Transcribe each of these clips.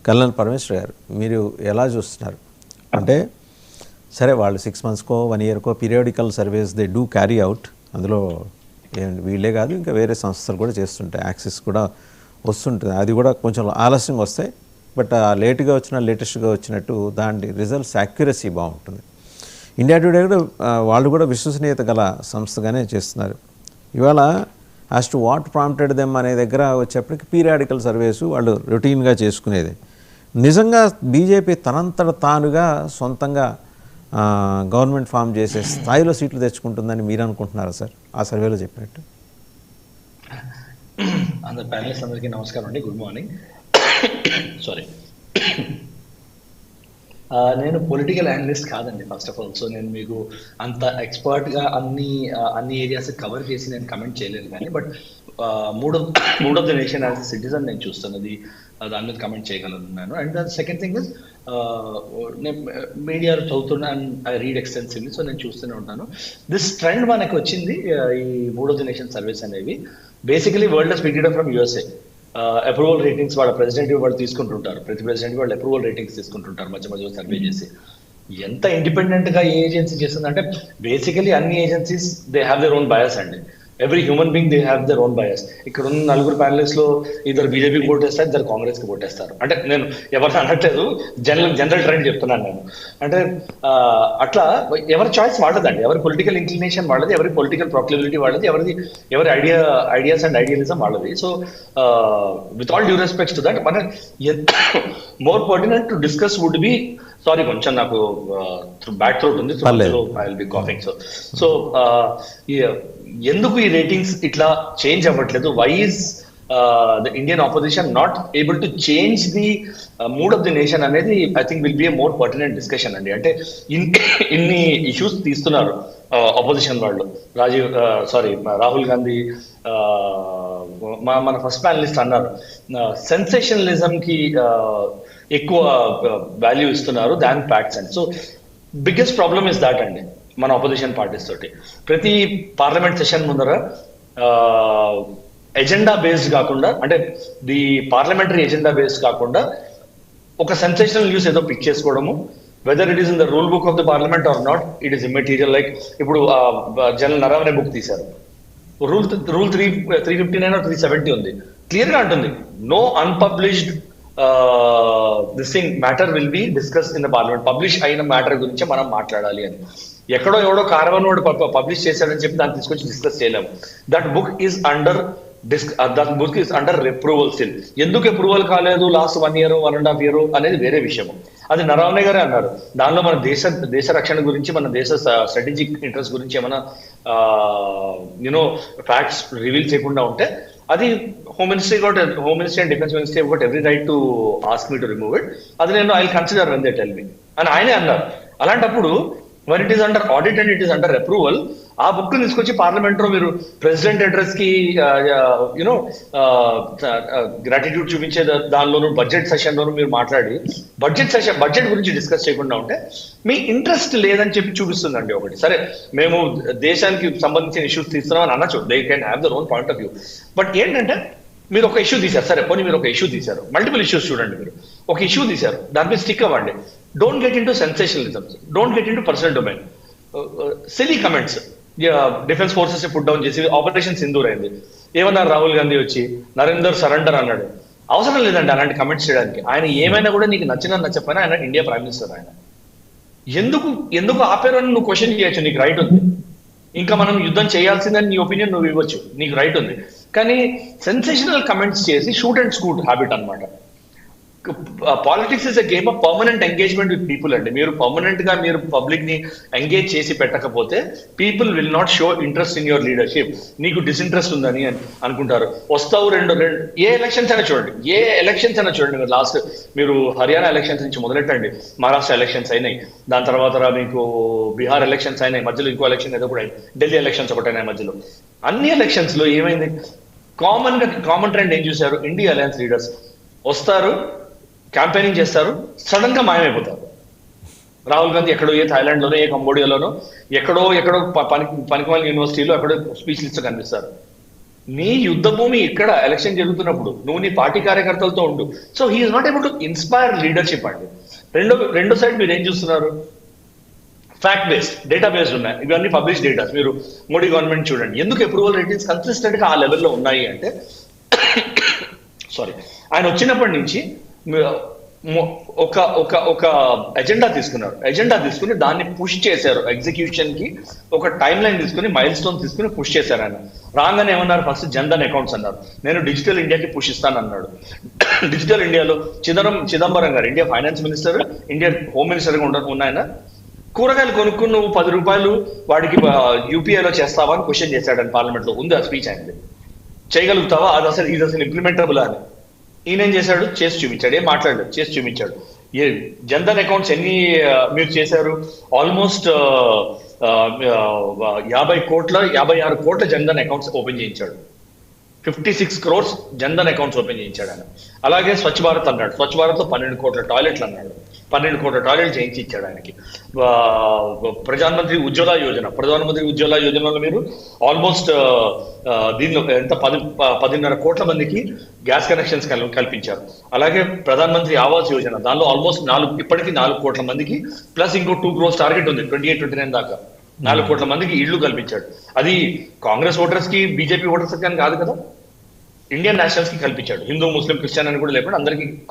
Colonel Parameshwar గారు, మీరు ఎలా చూస్తున్నారు? అంటే సరే, వాళ్ళు 6 monthsకో 1 yearకో periodical surveys they do carry out. అందులో వీళ్ళే కాదు, ఇంకా వేరే సంస్థలు కూడా చేస్తుంటాయి. యాక్సిస్ కూడా వస్తుంటుంది, అది కూడా కొంచెం ఆలస్యంగా వస్తాయి. బట్ లేట్గా వచ్చిన లేటెస్ట్గా వచ్చినట్టు దాని రిజల్ట్స్ యాక్యురసీ బాగుంటుంది. ఇండియా టుడే కూడా వాళ్ళు కూడా విశ్వసనీయత గల సంస్థగానే చేస్తున్నారు. ఇవాళ as to what prompted them అనే దగ్గర వచ్చేప్పటికి పీరియాడికల్ సర్వేస్ వాళ్ళు రొటీన్గా చేసుకునేది. నిజంగా బీజేపీ తనంతట తానుగా సొంతంగా గవర్నమెంట్ ఫామ్ చేసే స్థాయిలో సీట్లు తెచ్చుకుంటుందని మీరు అనుకుంటున్నారా సార్, ఆ సర్వేలో చెప్పినట్టు? అందరు ప్యానలిస్ట్ అందరికీ నమస్కారం అండి, గుడ్ మార్నింగ్. సారీ, నేను పొలిటికల్ అనలిస్ట్ కాదండి ఫస్ట్ ఆఫ్ ఆల్. సో నేను మీకు అంత ఎక్స్పర్ట్గా అన్ని ఏరియాస్ కవర్ చేసి నేను కమెంట్ చేయలేదు. కానీ but mood of the nation as citizen నేను చూస్తున్నది, దాని మీద కమెంట్ చేయగలుగుతున్నాను. And the second thing is, నేను మీడియాలో చదువుతున్నా and I read extensively. So నేను చూస్తూనే ఉంటాను. దిస్ ట్రెండ్ మనకు వచ్చింది, ఈ mood of the nation service అనేవి. Basically world has picked up from USA. Approval ratings వాళ్ళ ప్రెసిడెంట్ వాళ్ళు తీసుకుంటుంటారు, ప్రతి ప్రెసిడెంట్ వాళ్ళు అప్రూవల్ రేటింగ్స్ తీసుకుంటుంటారు మధ్య మధ్యలో సర్వే చేసి. ఎంత ఇండిపెండెంట్ గా ఏ ఏజెన్సీ చేస్తుందంటే, బేసికలీ అన్ని agencies they have their own bias అండి. Every human being they have their own bias. ఇక్కడ ఉన్న నలుగురు ప్యానలిస్ట్ లో ఇద్దరు బీజేపీకి ఓటేస్తారు, ఇద్దరు కాంగ్రెస్ కి ఓటేస్తారు. అంటే నేను ఎవరిని అనట్లేదు, జనరల్ ట్రెండ్ చెప్తున్నాను నేను. అంటే అట్లా ఎవరి చాయిస్ వాళ్ళదండి, ఎవరి పొలిటికల్ ఇంక్లినేషన్ వాళ్ళది, ఎవరి పొలిటికల్ ప్రాక్లిబిలిటీ వాళ్ళది, ఎవరి ఐడియాస్ అండ్ ఐడియలిజం వాళ్ళది. So with all due respects to that, మన more pertinent to discuss would be, sorry కొంచెం నాకు బ్యాక్ థ్రోట్ ఉంది, I will be coughing. So ఎందుకు ఈ రేటింగ్స్ ఇట్లా చేంజ్ అవ్వట్లేదు? Why is the Indian opposition not able to change the mood of the nation అనేది I think will be a more pertinent discussion అండి. అంటే ఇన్ని issues తీస్తున్నారు ఆపోజిషన్ వాళ్ళు. రాహుల్ గాంధీ, మన ఫస్ట్ ప్యానలిస్ట్ అన్నారు, సెన్సేషనలిజం కి ఎక్కువ వాల్యూ ఇస్తున్నారు than facts and. So biggest problem is that అండి మన ఆపోజిషన్ పార్టీస్ తోటి. ప్రతి పార్లమెంట్ సెషన్ ముందర ఎజెండా బేస్డ్ కాకుండా, అంటే ది పార్లమెంటరీ ఎజెండా బేస్డ్ కాకుండా ఒక సెన్సేషనల్ న్యూస్ ఏదో పిక్ చేసుకోవడము, whether it is in the rule book of the parliament or not, it is immaterial. Like ఇప్పుడు జనరల్ నరవనే బుక్ తీశారు, రూల్ 359 370 ఉంది, క్లియర్ గా అంటుంది no unpublished this thing matter will be discuss in the parliament. Publish అయిన matter గురించి మనం మాట్లాడాలి అని. ఎక్కడో ఎవడో కారవన్ వాడు పబ్లిష్ చేశాడని చెప్పి దాన్ని తీసుకొచ్చి డిస్కస్ చేయలేము. That book is under approval still. ఎందుకు అప్రూవల్ కాలేదు లాస్ట్ 1 year 1.5 year అనేది వేరే విషయం. అది నరవణే గారే అన్నారు. దానిలో మన దేశ రక్షణ గురించి, మన దేశ స్ట్రాటజిక్ ఇంట్రెస్ట్ గురించి ఏమైనా ఫ్యాక్ట్స్ రివీల్ చేయకుండా ఉంటే, అది home ministry and defence ministry got every right to ask me to remove it. అది నేను I consider when they tell me అని ఆయనే అన్నారు. అలాంటప్పుడు when it is under audit and it is under approval, ఆ బుక్ తీసుకొచ్చి parliament లో మీరు ప్రెసిడెంట్ అడ్రస్ కి గ్రాటిట్యూడ్ చూపించే దానిలోనూ, బడ్జెట్ సెషన్ లోను మీరు మాట్లాడి బడ్జెట్ గురించి డిస్కస్ చేయకుండా ఉంటే మీ ఇంట్రెస్ట్ లేదని చెప్పి చూపిస్తుందండి. ఒకటి సరే, మేము దేశానికి సంబంధించిన ఇష్యూస్ తీస్తున్నాం అని అనొచ్చు, they can have their own point of view. But ఏంటంటే, మీరు ఒక ఇష్యూ తీశారు, సరే పోనీ మీరు ఒక ఇష్యూ తీశారు, మల్టిపుల్ ఇష్యూస్ చూడండి, మీరు ఒక ఇష్యూ తీశారు, దాని మీద స్టిక్ అవ్వండి. Don't get into sensationalisms, don't get into personal domain, silly comments. Defence forces put down చేసి ఆపరేషన్ సింధూర్ అయింది, ఏమన్నారు రాహుల్ గాంధీ వచ్చి నరేందర్ సరెండర్ అన్నాడు. అవసరం లేదండి అలాంటి కమెంట్స్ చేయడానికి. ఆయన ఏమైనా కూడా నీకు నచ్చకపోయినా ఆయన ఇండియా ప్రైమ్ మినిస్టర్. ఆయన ఎందుకు ఆపారు అని నువ్వు క్వశ్చన్ చేయొచ్చు, నీకు రైట్ ఉంది. ఇంకా మనం యుద్ధం చేయాల్సిందని నీ ఒపీనియన్ నువ్వు ఇవ్వచ్చు, నీకు రైట్ ఉంది. కానీ సెన్సేషనల్ కమెంట్స్ చేసి షూట్ అండ్ స్కూట్ హ్యాబిట్ అనమాట. Politics is a game of permanent engagement with people అండి. మీరు పర్మనెంట్ గా మీరు పబ్లిక్ ని ఎంగేజ్ చేసి పెట్టకపోతే people will not show interest in your leadership. నీకు డిస్ఇంట్రెస్ట్ ఉందని అనుకుంటారు. వస్తావు ఏ ఎలక్షన్స్ అయినా చూడండి, మీరు లాస్ట్ మీరు హర్యానా ఎలక్షన్స్ నుంచి మొదలెట్టండి, మహారాష్ట్ర ఎలక్షన్స్ అయినాయి, దాని తర్వాత మీకు బీహార్ ఎలక్షన్స్ అయినాయి, మధ్యలో ఇంకో ఎలక్షన్ ఏదో కూడా అయింది, ఢిల్లీ ఎలక్షన్స్ ఒకటైనాయి మధ్యలో. అన్ని ఎలక్షన్స్ లో ఏమైంది? కామన్ ట్రెండ్ ఏం చూశారు? ఇండియా అలయన్స్ లీడర్స్ వస్తారు, క్యాంపెయినింగ్ చేస్తారు, సడన్ గా మాయమైపోతారు. రాహుల్ గాంధీ ఎక్కడో ఏ థాయిలాండ్ లోనో, ఏ కంబోడియాలోనో, ఎక్కడో పనికిమాలిన యూనివర్సిటీలో ఎక్కడో స్పీచ్లు ఇస్తూ కనిపిస్తారు. నీ యుద్ధ భూమి ఇక్కడ ఎలక్షన్ జరుగుతున్నప్పుడు నువ్వు నీ పార్టీ కార్యకర్తలతో ఉండు. So he's not able to inspire leadership అండి. రెండో సైడ్ మీరు ఏం చూస్తున్నారు, ఫ్యాక్ట్ బేస్డ్ డేటా బేస్డ్ ఉన్నాయి, ఇవన్నీ పబ్లిష్ డేటాస్. మీరు మోడీ గవర్నమెంట్ చూడండి, ఎందుకు అప్రూవల్ రేటింగ్స్ కన్సిస్టెంట్ గా ఆ లెవెల్లో ఉన్నాయి అంటే సారీ, ఆయన వచ్చినప్పటి నుంచి ఒక ఒక ఒక ఎజెండా తీసుకుని దాన్ని పుష్ చేశారు ఎగ్జిక్యూషన్ కి. ఒక టైం లైన్ తీసుకుని మైల్ స్టోన్ తీసుకుని పుష్ చేశారు. ఆయన రాగానే ఏమన్నారు, ఫస్ట్ జన్ధన్ అకౌంట్స్ అన్నారు, నేను డిజిటల్ ఇండియాకి పుష్ ఇస్తాను అన్నాడు. డిజిటల్ ఇండియాలో చిదంబరం గారు, India finance minister, India home minister గా ఉన్న ఆయన కూరగాయలు కొనుక్కుని నువ్వు 10 రూపాయలు వాడికి యూపీఐలో చేస్తావా అని క్వశ్చన్ చేశాడని పార్లమెంట్ లో ఉంది ఆ స్పీచ్. ఆయనది చేయగలుగుతావా, అది అసలు ఇంప్లిమెంటబుల్ అని. ఈయన ఏం చేశాడు, చేసి చూపించాడు, ఏం మాట్లాడాడు, చేసి చూపించాడు. జన్ధన్ అకౌంట్స్ ఎన్ని మీరు చేశారు, ఆల్మోస్ట్ 56 కోట్ల జన్ధన్ అకౌంట్స్ ఓపెన్ చేయించాడు. 56 crores జన్ధన్ అకౌంట్స్ ఓపెన్ చేయించాడు ఆయన. అలాగే స్వచ్ఛ భారత్ అన్నాడు, స్వచ్ఛ భారత్ లో 12 కోట్ల టాయిలెట్లు అన్నాడు, 12 కోట్ల టాయిలెట్లు చేయించి ఇచ్చాడు ఆయనకి. ప్రధానమంత్రి ఉజ్వల యోజనలో మీరు ఆల్మోస్ట్ దీనిలో ఎంత 10.5 కోట్ల మందికి గ్యాస్ కనెక్షన్స్ కల్పించారు. అలాగే ప్రధానమంత్రి ఆవాస్ యోజన, దానిలో ఆల్మోస్ట్ ఇప్పటికీ 4 కోట్ల మందికి ప్లస్ ఇంకో 2 crores టార్గెట్ ఉంది 28-29 దాకా. 4 కోట్ల మందికి ఇళ్లు కల్పించాడు. అది కాంగ్రెస్ ఓటర్స్ కి బీజేపీ ఓటర్స్ కానీ కాదు కదా, ఇండియన్ నేషనల్స్ కి కల్పించాడు. హిందూ ముస్లిం క్రిస్టియన్ అని కూడా లేకుండా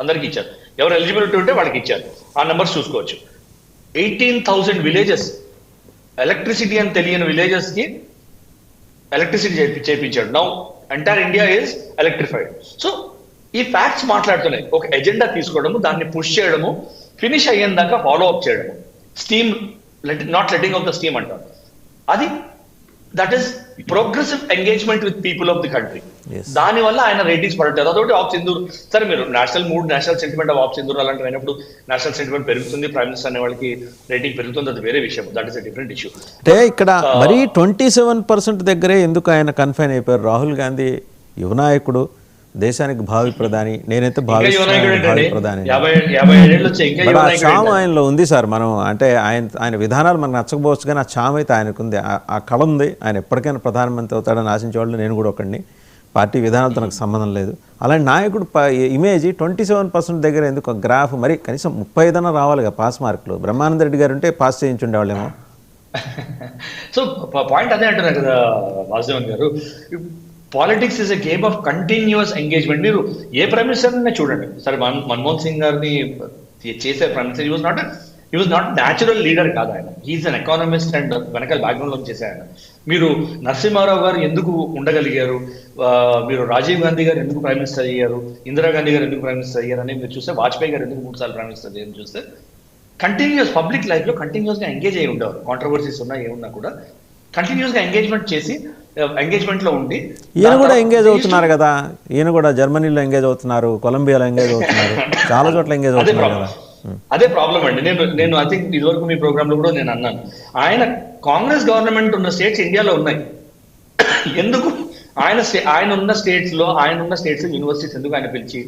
అందరికి ఇచ్చారు. ఎవరు ఎలిజిబిలిటీ ఉంటే వాళ్ళకి ఇచ్చారు. ఆ నెంబర్స్ చూసుకోవచ్చు. 18,000 విలేజెస్, ఎలక్ట్రిసిటీ అని తెలియని విలేజెస్ కి ఎలక్ట్రిసిటీ చేయించాడు. Now entire India is electrified. So ఈ ఫ్యాక్ట్స్ మాట్లాడుతున్నాయి. ఒక ఎజెండా తీసుకోవడము, దాన్ని పుష్ చేయడము, ఫినిష్ అయ్యేందాకా దాకా ఫాలో అప్ చేయడము, steam not letting of the steam అంటారు. అది that is progressive engagement with people of the country. దాని వల్ల ఆయన రేటింగ్స్ పడట్లేదు. అదొకటి ఆఫ్ సింధూర్. సరే, మీరు నేషనల్ సెంటిమెంట్ ఆఫ్ సింధూర్ అలాంటివి అయినప్పుడు నేషనల్ సెంటిమెంట్ పెరుగుతుంది, ప్రైమ్ మినిస్టర్ అనే వాళ్ళకి రేటింగ్ పెరుగుతుంది, అది వేరే విషయం. That is a different issue. అంటే ఇక్కడ మరీ 27% దగ్గరే ఎందుకు ఆయన కన్ఫైన్ అయిపోయారు? రాహుల్ గాంధీ యువనాయకుడు, దేశానికి భావి ప్రధాని, నేనైతే భావి ప్రధాని. ఆ చామ్ ఆయనలో ఉంది సార్. మనం అంటే ఆయన విధానాలు మనకు నచ్చకపోవచ్చు, కానీ ఆ చామ్ అయితే ఆయనకు ఉంది, ఆ కళ ఉంది. ఆయన ఎప్పటికైనా ప్రధానమంత్రి అవుతాడని ఆశించే వాళ్ళు నేను కూడా ఒకడిని. పార్టీ విధానాలతో నాకు సంబంధం లేదు. అలాంటి నాయకుడు ఇమేజ్ 27% దగ్గర ఎందుకు గ్రాఫ్? మరి కనీసం 35 రావాలిగా పాస్ మార్కులు. బ్రహ్మానంద రెడ్డి గారు ఉంటే పాస్ చేయించుండేవాళ్ళేమో. సో పాయింట్ అదే అంటున్నారు కదా వాసుదేవన్ గారు, politics is a game of continuous engagement. మీరు ఏ ప్రైమ్ మినిస్టర్ చూడండి. సరే, మన్మోహన్ సింగ్ గారిని చేసే prime minister, he was not natural leader కాదు ఆయన. హీఈస్ అన్ ఎకానమిస్ట్ అండ్ వెనకాల బ్యాక్గ్రౌండ్ లో చేసే ఆయన. మీరు నరసింహారావు గారు ఎందుకు ఉండగలిగారు, మీరు రాజీవ్ గాంధీ గారు ఎందుకు ప్రైమ్ మినిస్టర్ అయ్యారు, ఇందిరాగాంధీ గారు ఎందుకు ప్రైమ్ మినిస్టర్ అయ్యారు అని మీరు చూస్తే, వాజ్పేయి గారు ఎందుకు 3 సార్లు ప్రైమ్ మినిస్టర్ అయ్యారు చూస్తే, కంటిన్యూస్ పబ్లిక్ లైఫ్ లో కంటిన్యూస్ గా ఎంగేజ్ అయ్యి ఉండేవారు. కాంట్రవర్సీస్ ఉన్నా ఏమున్నా కూడా కంటిన్యూస్ గా ఎంగేజ్మెంట్ లో ఉండి. ఈయన కూడా ఎంగేజ్ అవుతున్నారు కదా, ఈయన కూడా జర్మనీలో ఎంగేజ్ అవుతున్నారు, కొలంబియాలో ఎంగేజ్ అవుతున్నారు, చాలా చోట్ల ఎంగేజ్ అవుతున్నారు కదా. అదే ప్రాబ్లం అండి. నేను ఐ థింక్ ఇదివరకు మీ ప్రోగ్రామ్ లో కూడా నేను అన్నాను, ఆయన కాంగ్రెస్ గవర్నమెంట్ ఉన్న స్టేట్స్ ఇండియాలో ఉన్నాయి. ఎందుకు ఆయన ఉన్న స్టేట్స్ లో యూనివర్సిటీస్ ఎందుకు ఆయన పిలిచి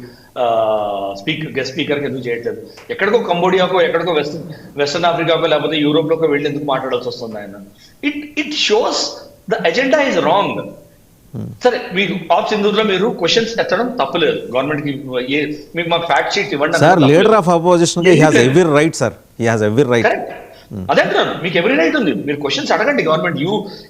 గెస్ట్ స్పీకర్ ఎందుకు చేయట్లేదు? ఎక్కడికో కంబోడియాకో, ఎక్కడికో వెస్టర్న్ ఆఫ్రికాకో, లేకపోతే యూరోప్ లోకో వెళ్ళి ఎందుకు మాట్లాడాల్సి వస్తుంది ఆయన? It shows the agenda is wrong. సరే, మీకు ఆఫ్ సింధూర్ లో మీరు క్వశ్చన్స్ ఎత్తడం తప్పలేదు. గవర్నమెంట్ కి మీకు మాకు ఫ్యాక్ట్ షీట్ ఇవ్వండి sir. Leader of opposition he has every right sir, he has every right. అదే అంటున్నాను, మీకు ఎవ్రీ రైట్ ఉంది, మీరు క్వశ్చన్స్ అడగండి గవర్నమెంట్.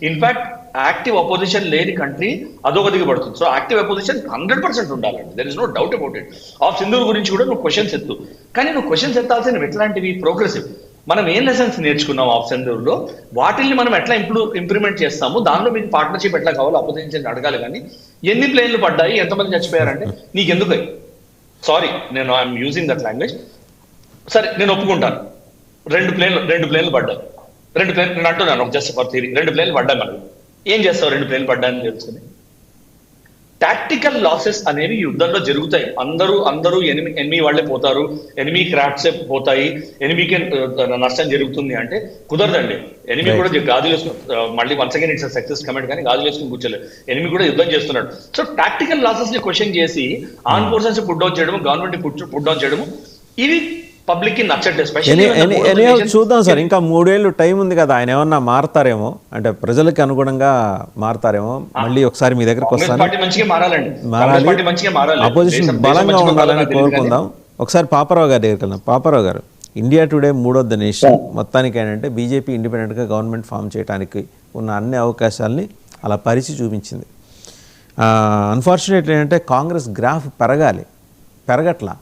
ఇన్ఫాక్ట్ యాక్టివ్ అపోజిషన్ లేని కంట్రీ అదొకదిగా పడుతుంది. సో యాక్టివ్ అపోజిషన్ 100% ఉండాలండి. There is no doubt about it. ఆఫ్ సింధూర్ గురించి కూడా నువ్వు క్వశ్చన్స్ ఎత్తు, కానీ నువ్వు క్వశ్చన్స్ ఎత్తాల్సినవి ఎట్లాంటివి? ప్రోగ్రెసివ్. మనం ఏం లెసన్స్ నేర్చుకున్నాం ఆఫ్ సింధూర్లో, వాటిల్ని మనం ఎట్లా ఇంప్లిమెంట్ చేస్తాము, దానిలో మీకు పార్ట్నర్షిప్ ఎట్లా కావాలో అపోజిషన్ అడగాలి. కానీ ఎన్ని ప్లేన్లు పడ్డాయి, ఎంతమంది చచ్చిపోయారంటే నీకెందుకు? సారీ, నేను ఐఎమ్ యూజింగ్ దట్ లాంగ్వేజ్. సరే, నేను ఒప్పుకుంటాను, 2 ప్లేన్లు పడ్డాయి. 2 ప్లేన్లు నేను అంటున్నాను జస్ట్ ఫర్ థియరీ, 2 ప్లేన్లు పడ్డాయి. మనకు ఏం చేస్తావు 2 ప్లేన్లు పడ్డాయని తెలుసుకుని? టాక్టికల్ లాసెస్ అనేవి యుద్ధంలో జరుగుతాయి. అందరూ ఎనిమి వాళ్ళే పోతారు, ఎనిమి క్రాఫ్ట్సే పోతాయి, ఎనిమికి నష్టం జరుగుతుంది అంటే కుదరదండి. ఎనిమి కూడా గాజులు వేసుకుని, మళ్ళీ once again it's success comment, కానీ గాజులు వేసుకుని కూర్చోలేదు. ఎనిమి కూడా యుద్ధం చేస్తున్నాడు. సో టాక్టికల్ లాసెస్ ని క్వశ్చన్ చేసి ఆర్మ్ ఫోర్సెస్ పుట్ డౌన్ చేయడము, గవర్నమెంట్ పుట్ డౌన్ చేయడము, ఇవి పబ్లిక్ కి నచ్చట్లేదు. ఎనీ చూద్దాం సార్, ఇంకా 3 ఏళ్ళు టైం ఉంది కదా, ఆయన ఏమన్నా మారతారేమో, అంటే ప్రజలకి అనుగుణంగా మారతారేమో. మళ్ళీ ఒకసారి మీ దగ్గరకు వస్తాను, అపోజిషన్ బలంగా ఉండాలని కోరుకుందాం. ఒకసారి పాపారావు గారి దగ్గరికి వెళ్దాం. పాపారావు గారు, ఇండియా టుడే 3వ నేషన్ మొత్తానికి ఏంటంటే బీజేపీ ఇండిపెండెంట్గా గవర్నమెంట్ ఫామ్ చేయడానికి ఉన్న అన్ని అవకాశాలని అలా పరిచి చూపించింది. అన్ఫార్చునేట్లీ ఏంటంటే కాంగ్రెస్ గ్రాఫ్ పెరగట్లా.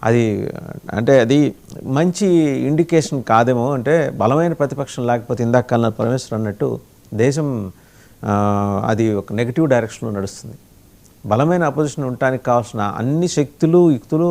అది అంటే అది మంచి ఇండికేషన్ కాదేమో. అంటే బలమైన ప్రతిపక్షం లేకపోతే ఇందాక కల్నల్ పరమేశ్వర్ అన్నట్టు దేశం అది ఒక నెగిటివ్ డైరెక్షన్లో నడుస్తుంది. బలమైన అపోజిషన్ ఉండటానికి కావాల్సిన అన్ని శక్తులు యుక్తులు